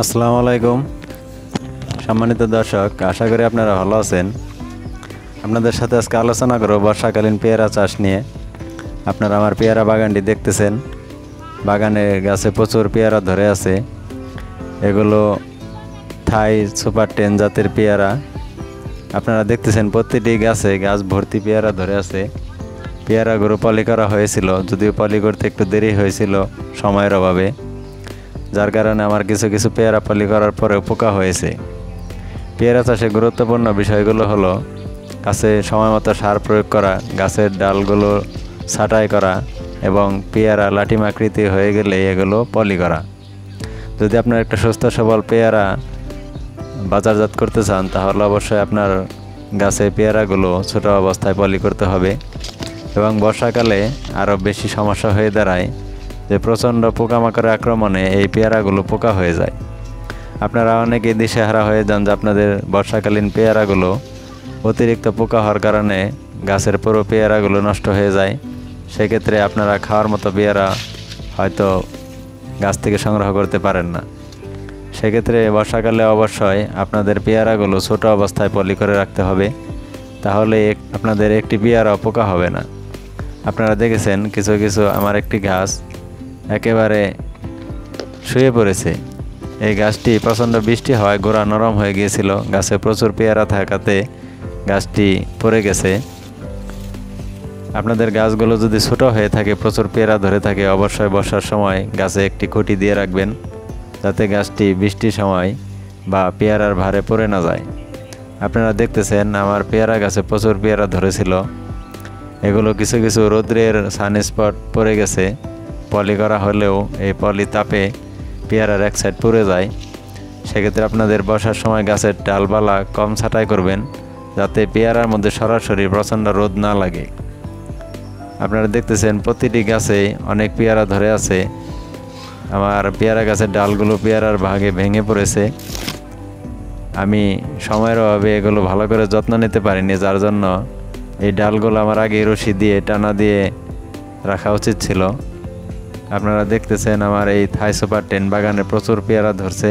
আসসালামু আলাইকুম সম্মানিত দর্শক, আশা করি আপনারা ভালো আছেন। আপনাদের সাথে আজকে আলোচনা করব বর্ষাকালীন পেয়ারা চাষ নিয়ে। আপনারা আমার পেয়ারা বাগানটি দেখতেছেন। বাগানে গাছে প্রচুর পেয়ারা ধরে আছে। এগুলো থাই সুপার 10 জাতের পেয়ারা। আপনারা দেখতেছেন প্রতিটি গাছে গাছ ভর্তি পেয়ারা ধরে আছে। পেয়ারাগুলো পলি করা হয়েছিল, যদিও পলি করতে একটু দেরি হয়েছিল সময়ের অভাবে, যার কারণে আমার কিছু কিছু পেয়ারা পলি করার পরেও পোকা হয়েছে। পেয়ারা চাষে গুরুত্বপূর্ণ বিষয়গুলো হলো গাছে সময় মতো সার প্রয়োগ করা, গাছের ডালগুলো ছাঁটাই করা এবং পেয়ারা লাঠিম আকৃতি হয়ে গেলে এগুলো পলি করা। যদি আপনার একটা সুস্থ সবল পেয়ারা বাজারজাত করতে চান, তাহলে অবশ্যই আপনার গাছে পেয়ারাগুলো ছোট অবস্থায় পলি করতে হবে। এবং বর্ষাকালে আরও বেশি সমস্যা হয়ে দাঁড়ায় যে প্রচণ্ড পোকামাকড়ের আক্রমণে এই পেয়ারাগুলো পোকা হয়ে যায়। আপনারা অনেকেই দিশেহারা হয়ে যান যে আপনাদের বর্ষাকালীন পেয়ারাগুলো অতিরিক্ত পোকা হওয়ার কারণে গাছের পুরো পেয়ারাগুলো নষ্ট হয়ে যায়। সেক্ষেত্রে আপনারা খাওয়ার মতো পেয়ারা হয়তো গাছ থেকে সংগ্রহ করতে পারেন না। সেক্ষেত্রে বর্ষাকালে অবশ্যই আপনাদের পেয়ারাগুলো ছোট অবস্থায় পলি করে রাখতে হবে, তাহলে আপনাদের একটি পেয়ারাও পোকা হবে না। আপনারা দেখেছেন কিছু কিছু আমার একটি গাছ একেবারে শুয়ে পড়েছে। এই গাছটি প্রচণ্ড বৃষ্টি হওয়ায় গোড়া নরম হয়ে গিয়েছিল, গাছে প্রচুর পেয়ারা থাকাতে গাছটি পড়ে গেছে। আপনাদের গাছগুলো যদি ছোট হয়ে থাকে, প্রচুর পেয়ারা ধরে থাকে, অবশ্যই বর্ষার সময় গাছে একটি খুঁটি দিয়ে রাখবেন, যাতে গাছটি বৃষ্টির সময় বা পেয়ারার ভারে পড়ে না যায়। আপনারা দেখতেছেন আমার পেয়ারা গাছে প্রচুর পেয়ারা ধরেছিল। এগুলো কিছু কিছু রৌদ্রের সানস্পট পড়ে গেছে। পলি করা হলেও এই পলি তাপে পেয়ারার এক সাইড পুড়ে যায়। সেক্ষেত্রে আপনাদের বর্ষার সময় গাছের ডালপালা কম ছাঁটাই করবেন, যাতে পেয়ারার মধ্যে সরাসরি প্রচণ্ড রোদ না লাগে। আপনারা দেখতেছেন প্রতিটি গাছে অনেক পেয়ারা ধরে আছে। আমার পেয়ারা গাছের ডালগুলো পেয়ারার ভাগে ভেঙে পড়েছে। আমি সময়ের অভাবে এগুলো ভালো করে যত্ন নিতে পারিনি, যার জন্য এই ডালগুলো আমার আগে রশি দিয়ে টানা দিয়ে রাখা উচিত ছিল। আপনারা দেখতেছেন আমার এই থাই সুপার 10 বাগানে প্রচুর পেয়ারা ধরছে।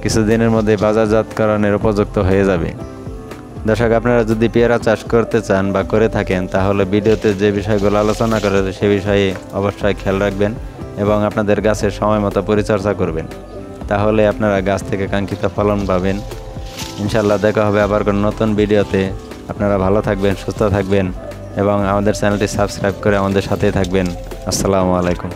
কিছুদিনের মধ্যে বাজারজাতকরণের উপযুক্ত হয়ে যাবে। দর্শক, আপনারা যদি পেয়ারা চাষ করতে চান বা করে থাকেন, তাহলে ভিডিওতে যে বিষয়গুলো আলোচনা করে সে বিষয়ে অবশ্যই খেয়াল রাখবেন এবং আপনাদের গাছের সময় মতো পরিচর্যা করবেন। তাহলে আপনারা গাছ থেকে কাঙ্ক্ষিত ফলন পাবেন। ইনশাল্লাহ দেখা হবে আবার কোনো নতুন ভিডিওতে। আপনারা ভালো থাকবেন, সুস্থ থাকবেন এবং আমাদের চ্যানেলটি সাবস্ক্রাইব করে আমাদের সাথেই থাকবেন। আসসালামু আলাইকুম।